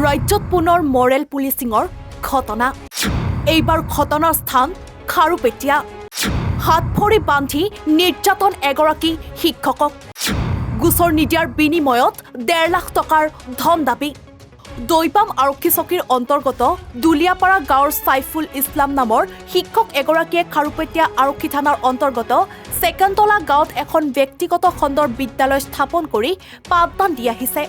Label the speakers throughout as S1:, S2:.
S1: ৰাজ্যত পুনৰ মৰেল পুলিচিঙৰ ঘটনা। এইবাৰ ঘটনাৰ স্থান খাৰুপেটীয়া। হাত ভৰি বান্ধি নিৰ্যাতন এগৰাকী শিক্ষকক। গোচৰ নিদিয়াৰ বিনিময়ত ১.৫ লাখ টকাৰ ধন দাবী। দৈপাম আৰক্ষী চকীৰ অন্তৰ্গত দুলীয়াপাৰা গাঁৱৰ ছাইফুল ইছলাম নামৰ শিক্ষক এগৰাকীয়ে খাৰুপেটীয়া আৰক্ষী থানাৰ অন্তৰ্গত ছেকেণ্ডতলা গাঁৱত এখন ব্যক্তিগত খণ্ডৰ বিদ্যালয় স্থাপন কৰি পাঠদান দি আহিছে।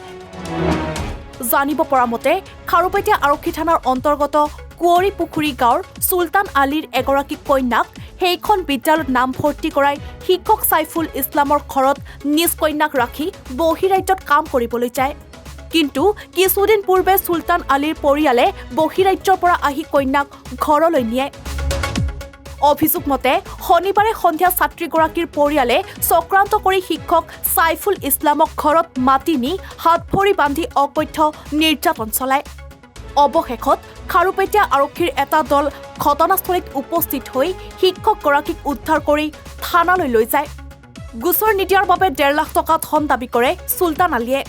S1: জানিব পৰা মতে খাৰুপেটীয়া আৰক্ষী থানাৰ অন্তৰ্গত কুঁৱৰী পুখুৰী গাঁৱৰ চুলতান আলীৰ এগৰাকী কন্যাক সেইখন বিদ্যালয়ত নাম ভৰ্তি কৰাই শিক্ষক ছাইফুল ইছলামৰ ঘৰত নিজ কন্যাক ৰাখি বহিৰাজ্যত কাম কৰিবলৈ যায়। কিন্তু কিছুদিন পূৰ্বে চুলতান আলীৰ পৰিয়ালে বহিৰাজ্যৰ পৰা আহি কন্যাক ঘৰলৈ নিয়ে। অভিযোগ মতে শনিবাৰে সন্ধিয়া ছাত্ৰীগৰাকীৰ পৰিয়ালে চক্ৰান্ত কৰি শিক্ষক ছাইফুল ইছলামক ঘৰত মাতি নি হাত ভৰি বান্ধি অকথ্য নিৰ্যাতন চলায়। অৱশেষত খাৰুপেটীয়া আৰক্ষীৰ এটা দল ঘটনাস্থলীত উপস্থিত হৈ শিক্ষকগৰাকীক উদ্ধাৰ কৰি থানালৈ লৈ যায়। গোচৰ নিদিয়াৰ বাবে ১.৫ লাখ টকা ধন দাবী কৰে চুলতান আলীয়ে।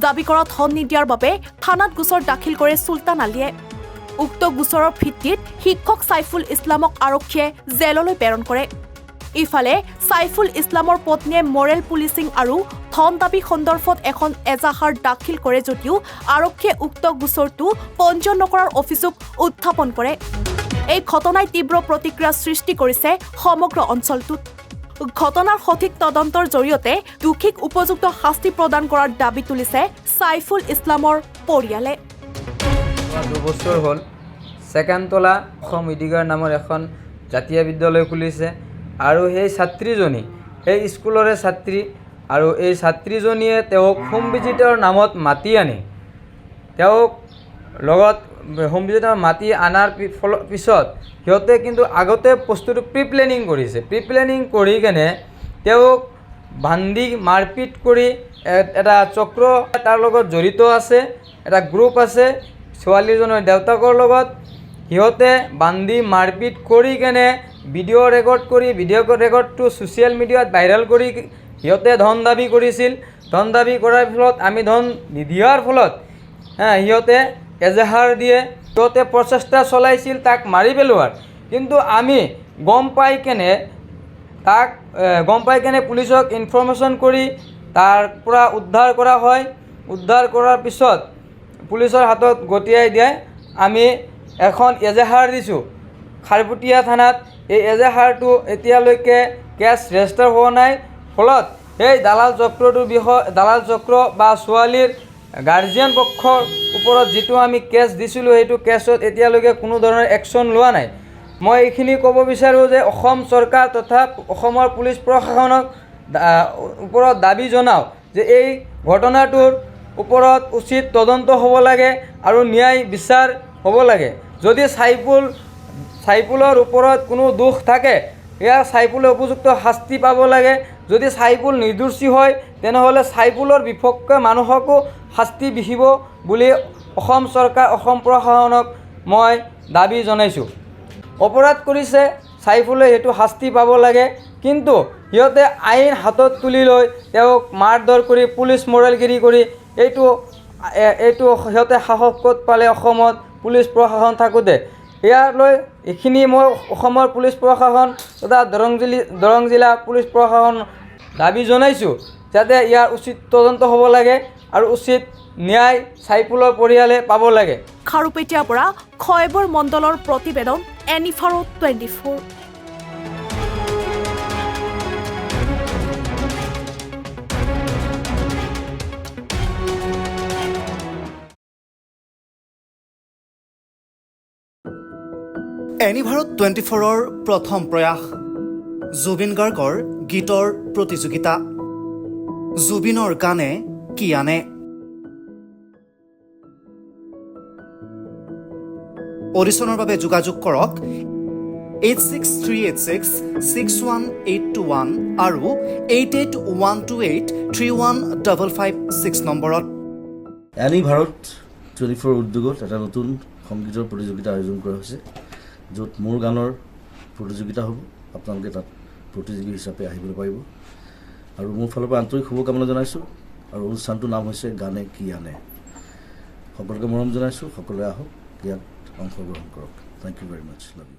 S1: দাবী কৰা ধন নিদিয়াৰ বাবে থানাত গোচৰ দাখিল কৰে চুলতান আলীয়ে। উক্ত গোচৰৰ ভিত্তিত শিক্ষক ছাইফুল ইছলামক আৰক্ষীয়ে জেললৈ প্ৰেৰণ কৰে। ইফালে ছাইফুল ইছলামৰ পত্নীয়ে মৰেল পুলিচিং আৰু ধন দাবী সন্দৰ্ভত এখন এজাহাৰ দাখিল কৰে যদিও আৰক্ষীয়ে উক্ত গোচৰটো পঞ্জীয়ন নকৰাৰ অভিযোগ উত্থাপন কৰে। এই ঘটনাই তীব্ৰ প্ৰতিক্ৰিয়া সৃষ্টি কৰিছে সমগ্ৰ অঞ্চলটোত। ঘটনাৰ সঠিক তদন্তৰ জৰিয়তে দোষীক উপযুক্ত শাস্তি প্ৰদান কৰাৰ দাবী তুলিছে ছাইফুল ইছলামৰ পৰিয়ালে।
S2: ২ বছৰ হ'ল ছেকেণ্ডতলা অসম ইডিগাৰ নামৰ এখন জাতীয় বিদ্যালয় খুলিছে আৰু সেই ছাত্ৰীজনী সেই স্কুলৰে ছাত্ৰী আৰু এই ছাত্ৰীজনীয়ে তেওঁক হোম ভিজিটৰ নামত মাতি আনি তেওঁক লগত হোম ভিজিটৰ মাতি অনাৰ পিছত সিহঁতে কিন্তু আগতে বস্তুটো প্ৰি প্লেনিং কৰিছে। প্ৰি প্লেনিং কৰি কেনে তেওঁক বান্ধি মাৰপিট কৰি এটা চক্ৰ তাৰ লগত জড়িত আছে, এটা গ্ৰুপ আছে ছোৱালীজনৰ দেউতাকৰ লগত। সিহঁতে বান্ধি মাৰপিট কৰি কেনে ভিডিঅ' ৰেকৰ্ড কৰি ভিডিঅ' ৰেকৰ্ডটো ছ'চিয়েল মিডিয়াত ভাইৰেল কৰি সিহঁতে ধন দাবী কৰিছিল। ধন দাবী কৰাৰ ফলত আমি ধন নিদিয়াৰ ফলত সিহঁতে এজাহাৰ দিয়ে। সিহঁতে প্ৰচেষ্টা চলাইছিল তাক মাৰি পেলোৱাৰ, কিন্তু আমি গম পাই কেনে পুলিচক ইনফৰ্মেশ্যন কৰি তাৰ পৰা উদ্ধাৰ কৰা হয়। উদ্ধাৰ কৰাৰ পিছত পুলিচৰ হাতত গতিয়াই দিয়াই আমি এখন এজাহাৰ দিছোঁ খাৰুপেটীয়া থানাত। এই এজাহাৰটো এতিয়ালৈকে কেছ ৰেজিষ্টাৰ হোৱা নাই। ফলত সেই দালাল চক্ৰ বা ছোৱালীৰ গাৰ্জিয়ান পক্ষৰ ওপৰত যিটো আমি কেছ দিছিলোঁ সেইটো কেছত এতিয়ালৈকে কোনো ধৰণৰ একশ্যন লোৱা নাই। মই এইখিনি ক'ব বিচাৰোঁ যে অসম চৰকাৰ তথা অসমৰ পুলিচ প্ৰশাসনক ওপৰত দাবী জনাওঁ যে এই ঘটনাটোৰ ওপৰত উচিত তদন্ত হ'ব লাগে আৰু ন্যায় বিচাৰ হ'ব লাগে। যদি ছাইফুলৰ ওপৰত কোনো দোষ থাকে ইয়াৰ ছাইফুলে উপযুক্ত শাস্তি পাব লাগে। যদি ছাইফুল নিৰ্দোষী হয় তেনেহ'লে ছাইফুলৰ বিপক্ষে মানুহকো শাস্তি বিহিব বুলি অসম চৰকাৰ অসম প্ৰশাসনক মই দাবী জনাইছোঁ। অপৰাধ কৰিছে ছাইফুলে সেইটো শাস্তি পাব লাগে, কিন্তু সিহঁতে আইন হাতত তুলি লৈ তেওঁক মাৰধৰ কৰি পুলিচ মৰেলগিৰি কৰি এইটো সিহঁতে সাহস ক'ত পালে অসমত পুলিচ প্ৰশাসন থাকোঁতে। ইয়ালৈ এইখিনি মই অসমৰ পুলিচ প্ৰশাসন তথা দৰং জিলা পুলিচ প্ৰশাসন দাবী জনাইছোঁ যাতে ইয়াৰ উচিত তদন্ত হ'ব লাগে আৰু উচিত ন্যায় ছাইফুলৰ পৰিয়ালে পাব লাগে।
S1: খাৰুপেটীয়াৰ পৰা খয়বৰ মণ্ডলৰ প্ৰতিবেদন এনিফাৰো 24।
S3: এনিভাৰত 24ৰ প্ৰথম প্ৰয়াস জুবিন গাৰ্গৰ গীতৰ প্ৰতিযোগিতা। জুবিনৰ গানে কি আনে। অডিশ্যনৰ বাবে যোগাযোগ কৰক 8638661821 আৰু 8812831556 নম্বৰত।
S4: এনিভাৰত 24 উদ্যোগত এটা নতুন সংগীতৰ প্ৰতিযোগিতা আয়োজন কৰা হৈছে, য'ত মোৰ গানৰ প্ৰতিযোগিতা হ'ব। আপোনালোকে তাত প্ৰতিযোগী হিচাপে আহিবলৈ পাৰিব আৰু মোৰ ফালৰ পৰা আন্তৰিক শুভকামনা জনাইছোঁ। আৰু অনুষ্ঠানটোৰ নাম হৈছে গানে কি আনে। সকলোকে মৰম জনাইছোঁ, সকলোৱে আহক, ইয়াত অংশগ্ৰহণ কৰক। Thank you very much, love U.